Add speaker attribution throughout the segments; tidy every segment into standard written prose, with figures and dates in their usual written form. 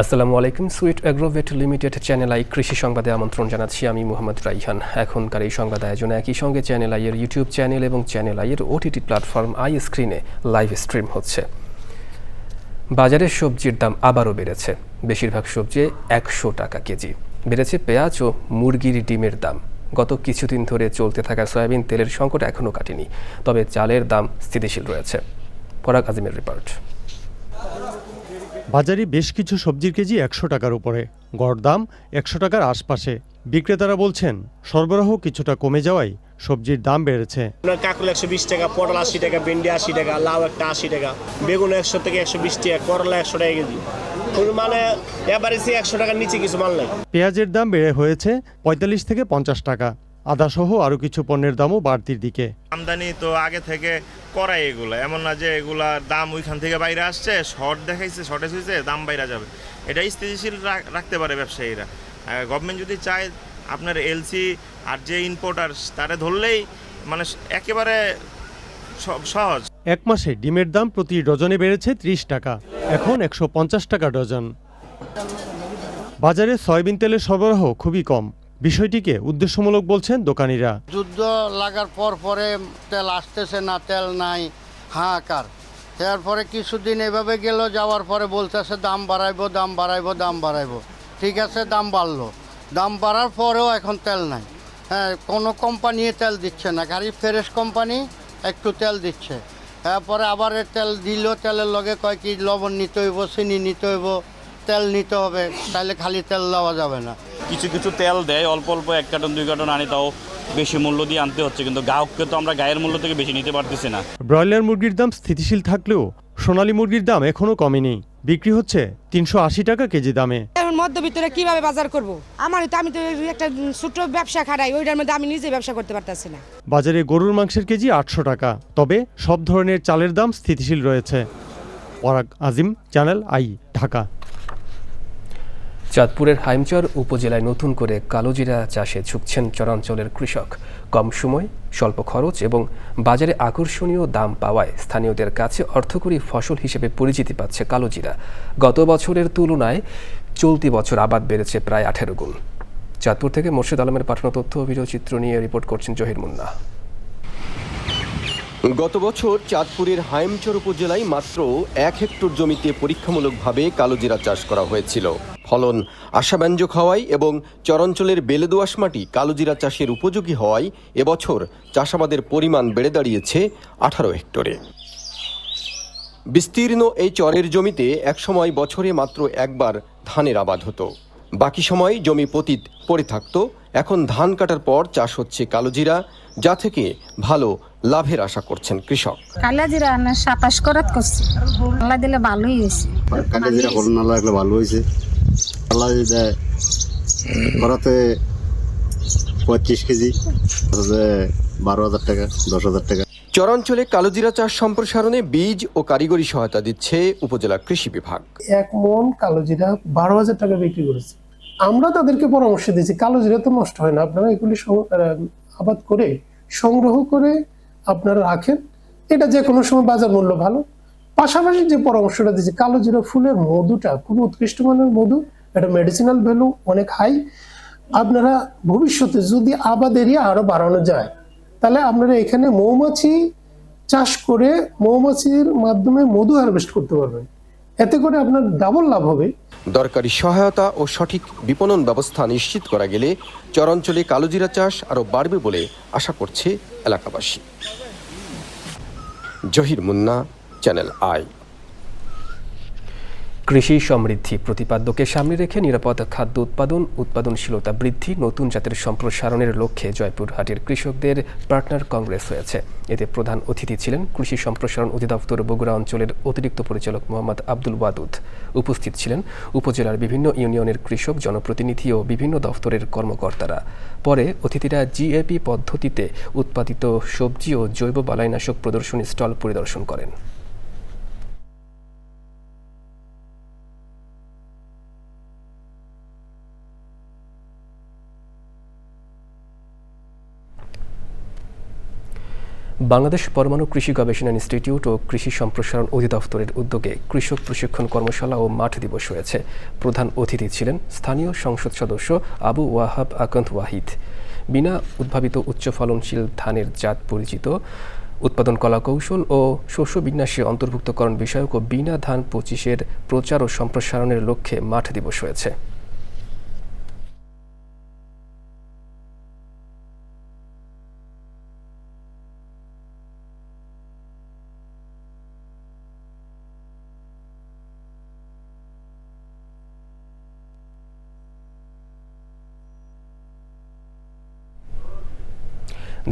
Speaker 1: আসসালামু আলাইকুম। Sweet Agrovet limited channel I কৃষি সংবাদে আমন্ত্রণ জানাচ্ছি আমি মোহাম্মদ রাইহান। এখনকার এই সংবাদ আয়োজনে একই সঙ্গে চ্যানেল আইয়ের ইউটিউব চ্যানেল এবং চ্যানেল আইয়ের ওটিটি প্ল্যাটফর্ম আই স্ক্রিনে লাইভ স্ট্রিম হচ্ছে। বাজারে সবজির দাম আবারও বেড়েছে। বেশিরভাগ সবজি 100 টাকা কেজি। বেড়েছে পেঁয়াজ ও মুরগির ডিমের দাম। গত কিছুদিন ধরে চলতে থাকা সয়াবিন তেলের সংকট এখনও কাটেনি, তবে চালের দাম স্থিতিশীল রয়েছে। ফরাক আজিমের রিপোর্ট।
Speaker 2: বাজারে বেশ কিছু সবজির কেজি 100 টাকার উপরে, গড় দাম 100 টাকার আশপাশে। বিক্রেতারা বলছেন সরবরাহ কিছুটা কমে যাওয়ায় সবজির দাম বেড়েছে।
Speaker 3: কাকুল 120 টাকা, পটল 80 টাকা, ভেন্ডি 80 টাকা, লাউ একটা 80 টাকা, বেগুন 100 থেকে 120 টাকা, করলা 100 টাকা কেজি। মানে এবারে 100 টাকার নিচে কিছু মাল নাই।
Speaker 2: পেঁয়াজের দাম বেড়ে হয়েছে 45 থেকে 50 টাকা। আদা সহ আরও কিছু পণ্যের দামও বাড়তির দিকে।
Speaker 4: আমদানি তো আগে থেকে করাই, এগুলো এমন না যে এগুলার দাম ওইখান থেকে বাইরে আসছে, শর্ট দেখাইছে, শর্টেজ হয়েছে, দাম বাইরে যাবে। এটা স্থিতিশীল রাখতে পারে ব্যবসায়ীরা। গভর্নমেন্ট যদি চায় আপনার এলসি আর যে ইম্পোর্টার তারে ধরলেই মানে একেবারে সহজ।
Speaker 2: এক মাসে ডিমের দাম প্রতি ডজনে বেড়েছে 30 টাকা, এখন 150 টাকা ডজন। বাজারে সয়াবিন তেলের সরবরাহ খুবই কম। বিষয়টিকে উদ্দেশ্যমূলক বলছেন দোকানিরা।
Speaker 5: যুদ্ধ লাগার পরে তেল আসতেছে না, তেল নাই, হাহাকার। তারপরে কিছুদিন এভাবে গেল, যাওয়ার পরে বলতেছে দাম বাড়াইবো। ঠিক আছে, দাম বাড়লো। দাম বাড়ার পরেও এখন তেল নাই। হ্যাঁ, কোনো কোম্পানি তেল দিচ্ছে না, খালি ফ্রেশ কোম্পানি একটু তেল দিচ্ছে। তারপরে আবার তেল দিল, তেলের লগে কয় কি লবণ নিতে হইব, চিনি নিতে হইব, তেল নিতে হবে, তাহলে খালি তেল দেওয়া যাবে না।
Speaker 6: কিছু তেল দেয় অল্প অল্প, 1 কার্টন 2 কার্টন আনি, তাও বেশি মূল্য দিয়ে আনতে হচ্ছে, কিন্তু গ্রাহককে তো আমরা গায়ের মূল্য থেকে বেশি নিতে পারতেছি না।
Speaker 2: ব্রয়লার মুরগির দাম স্থিতিশীল থাকলেও সোনালী মুরগির দাম এখনও কমেনি। বিক্রি হচ্ছে 380 টাকা কেজি দামে।
Speaker 7: এখন মধ্যবিত্তরা কিভাবে বাজার করব? আমি তো একটা ছোট ব্যবসা খাটাই, ওইটার মধ্যে আমি নিজে ব্যবসা করতে পারতেছি না।
Speaker 2: বাজারে গরুর মাংসের কেজি 800 টাকা, তবে সব ধরনের চালের দাম স্থিতিশীল রয়েছে। ফরাক আজিম, চ্যানেল আই, ঢাকা।
Speaker 1: চাঁদপুরের হাইমচর উপজেলায় নতুন করে কালোজিরা চাষে ঝুঁকছেন চরাঞ্চলের কৃষক। কম সময়, স্বল্প খরচ এবং বাজারে আকর্ষণীয় দাম পাওয়ায় স্থানীয়দের কাছে অর্থকরী ফসল হিসেবে পরিচিতি পাচ্ছে কালোজিরা। গত বছরের তুলনায় চলতি বছর আবাদ বেড়েছে প্রায় 18 গুণ। চাঁদপুর থেকে মোর্শেদ আলমের পাঠানো তথ্য ও ভিডিওচিত্র নিয়ে রিপোর্ট করছেন জহির মুন্না।
Speaker 8: গত বছর চাঁদপুরের হাইমচর উপজেলায় মাত্র 1 হেক্টর জমিতে পরীক্ষামূলকভাবে কালোজিরা চাষ করা হয়েছিল। ফলন আশাব্যঞ্জক হওয়ায় এবং চরাঞ্চলের বেলে দোআঁশ মাটি কালোজিরা চাষের উপযোগী হওয়ায় এবছর চাষাবাদের পরিমাণ বেড়ে দাঁড়িয়েছে 18 হেক্টরে। বিস্তীর্ণ এই চরের জমিতে একসময় বছরে মাত্র একবার ধানের আবাদ হতো, বাকি সময় জমি পতিত পড়ে থাকত। এখন ধান কাটার পর চাষ হচ্ছে কালোজিরা, যা থেকে ভালো লাভের আশা করছেন কৃষক।
Speaker 9: কালোজিরা 27 করাত করছি, আল্লাহ দিলে ভালোই হয়েছে।
Speaker 10: কালোজিরা ফলন আল্লাহ রাখলে ভালো হয়েছে। আল্লাহ দেয় করাতে 25 কেজি 12,000 টাকা, 10,000 টাকা।
Speaker 8: চরাঞ্চলে কালোজিরা চাষ সম্প্রসারণে বীজ ও কারিগরি সহায়তা দিচ্ছে উপজেলা কৃষি বিভাগ।
Speaker 11: 1 মন কালোজিরা 12,000 টাকা বিক্রি করেছে। আমরা তাদেরকে পরামর্শ দিয়েছি, কালোজিরা তো নষ্ট হয় না, আপনারা এগুলি আবাদ করে সংগ্রহ করে আপনারা রাখেন, এটা যে কোনো সময় বাজার মূল্য ভালো। পাশাপাশি যে পরামর্শটা দিয়েছি, কালোজিরা ফুলের মধুটা খুব উৎকৃষ্ট মানের মধু, এটা মেডিসিনাল ভ্যালু অনেক হাই। আপনারা ভবিষ্যতে যদি আবাদ এরিয়া আরো বাড়ানো যায়, তাহলে আপনারা এখানে মৌমাছি চাষ করে মৌমাছির মাধ্যমে মধু হারভেস্ট করতে পারবেন, এতে করে আপনার ডাবল লাভ হবে।
Speaker 8: দরকারি সহায়তা ও সঠিক বিপণন ব্যবস্থা নিশ্চিত করা গেলে চরাঞ্চলে কালোজিরা চাষ আরও বাড়বে বলে আশা করছে এলাকাবাসী। Zahir Munna, channel I.
Speaker 1: কৃষি সমৃদ্ধি প্রতিপাদ্যকে সামনে রেখে নিরাপদ খাদ্য উৎপাদনশীলতা বৃদ্ধি, নতুন জাতের সম্প্রসারণের লক্ষ্যে জয়পুরহাটের কৃষকদের পার্টনার কংগ্রেস হয়েছে। এতে প্রধান অতিথি ছিলেন কৃষি সম্প্রসারণ অধিদপ্তর বগুড়া অঞ্চলের অতিরিক্ত পরিচালক মোহাম্মদ আব্দুল ওয়াদুদ। উপস্থিত ছিলেন উপজেলার বিভিন্ন ইউনিয়নের কৃষক, জনপ্রতিনিধি ও বিভিন্ন দফতরের কর্মকর্তারা। পরে অতিথিরা জিএপি পদ্ধতিতে উৎপাদিত সবজি ও জৈব বালাইনাশক প্রদর্শনী স্টল পরিদর্শন করেন। বাংলাদেশ পরমাণু কৃষি গবেষণা ইনস্টিটিউট ও কৃষি সম্প্রসারণ অধিদপ্তরের উদ্যোগে কৃষক প্রশিক্ষণ কর্মশালা ও মাঠ দিবস হয়েছে। প্রধান অতিথি ছিলেন স্থানীয় সংসদ সদস্য আবু ওয়াহাব আকন্দ ওয়াহিদ। বিনা উদ্ভাবিত উচ্চ ফলনশীল ধানের জাত পরিচিত, উৎপাদন কলাকৌশল ও শস্য বিন্যাসে অন্তর্ভুক্তকরণ বিষয়ক ও বিনা ধান 25-এর প্রচার ও সম্প্রসারণের লক্ষ্যে মাঠ দিবস হয়েছে।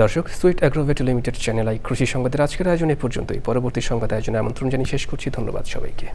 Speaker 1: দর্শক, sweet Agrovet limited channel I কৃষি সংবাদের আজকের আয়োজন এ পর্যন্তই। পরবর্তী সংবাদ আয়োজনে আমন্ত্রণ জানিয়ে শেষ করছি। ধন্যবাদ সবাইকে।